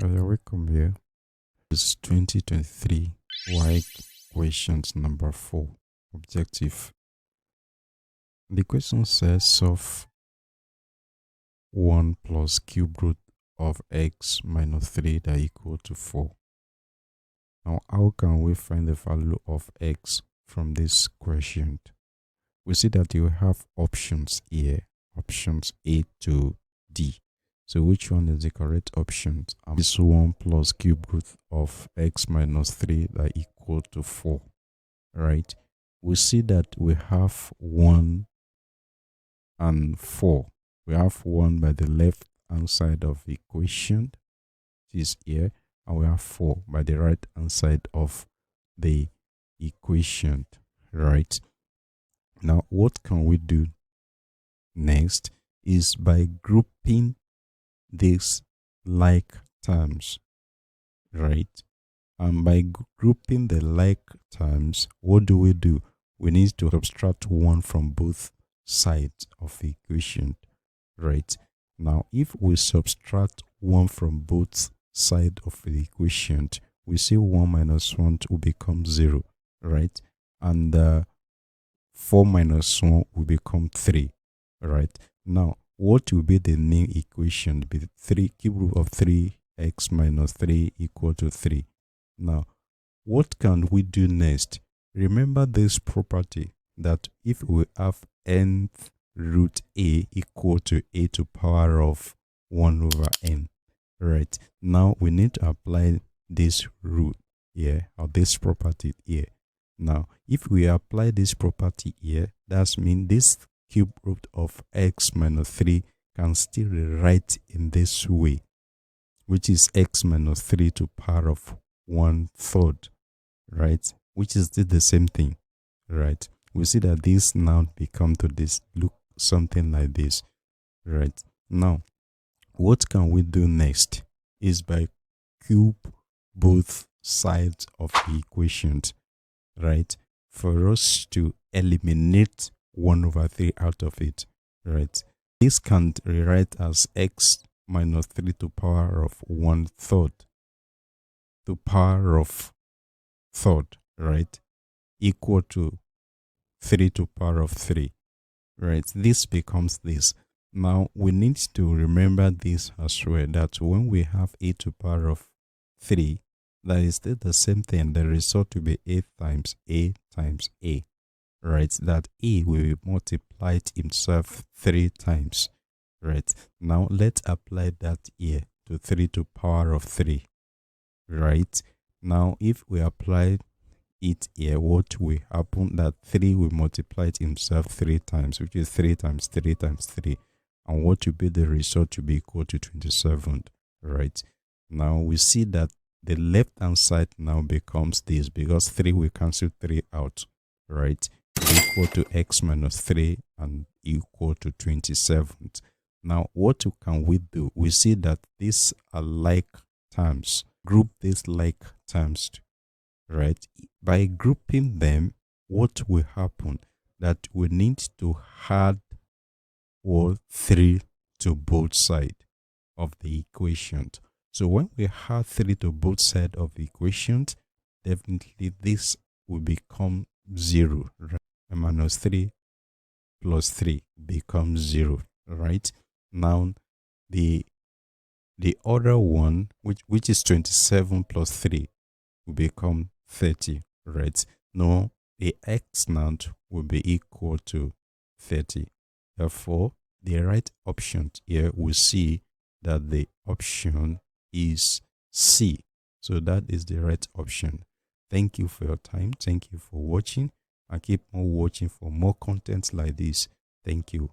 Welcome here. It's 2023 WASSCE questions number 4. Objective. The question says solve 1 plus cube root of x minus 3 that equal to 4. Now, how can we find the value of x from this question? We see that you have options here, options A to D. So which one is the correct option? This 1 plus cube root of x minus 3 that equal to 4, right? We see that we have 1 and 4. We have 1 by the left hand side of the equation, which is here, and we have 4 by the right hand side of the equation, right? Now, what can we do next is by grouping these like terms, right? And by grouping the like terms, what do? We need to subtract 1 from both sides of the equation, right? Now, if we subtract 1 from both sides of the equation, we see 1 minus 1 will become 0, right? And 4 minus 1 will become 3, right? Now, what will be the new equation? Be 3 cube root of 3x minus 3 equal to 3. Now, what can we do next? Remember this property that if we have nth root a equal to a to power of 1 over n, right? Now, we need to apply this rule here, or this property here. Now, if we apply this property here, that means this cube root of x minus 3 can still rewrite in this way, which is x minus 3 to power of 1/3, right? Which is still the same thing, right? We see that this now become to this look something like this, right? Now, what can we do next is by cube both sides of the equations, right? For us to eliminate 1 over 3 out of it, right? This can rewrite as x minus 3 to power of 1/3 to power of third, right? Equal to 3 to power of 3, right? This becomes this. Now, we need to remember this as well, that when we have a to power of 3, that is still the same thing. The result will be a times a times a, right? That a will be multiplied himself 3 times, right? Now, let's apply that here to 3 to power of 3, right? Now, if we apply it here, what will happen? That 3 will multiply it himself 3 times, which is 3 times 3 times 3. And what will be the result to be equal to 27, right? Now, we see that the left hand side now becomes this, because 3 will cancel 3 out, right? Equal to x minus 3 and equal to 27. Now, what can we do? We see that these are like terms. Group these like terms, right? By grouping them, what will happen? That we need to add 3 to both sides of the equation. So when we add 3 to both sides of the equation, definitely this will become 0, right? Minus 3 plus 3 becomes 0, right? Now, the other one, which is 27 plus 3, will become 30, right? Now, the x naught will be equal to 30. Therefore, the right option here, we see that the option is C. So that is the right option. Thank you for your time. Thank you for watching, and keep on watching for more content like this. Thank you.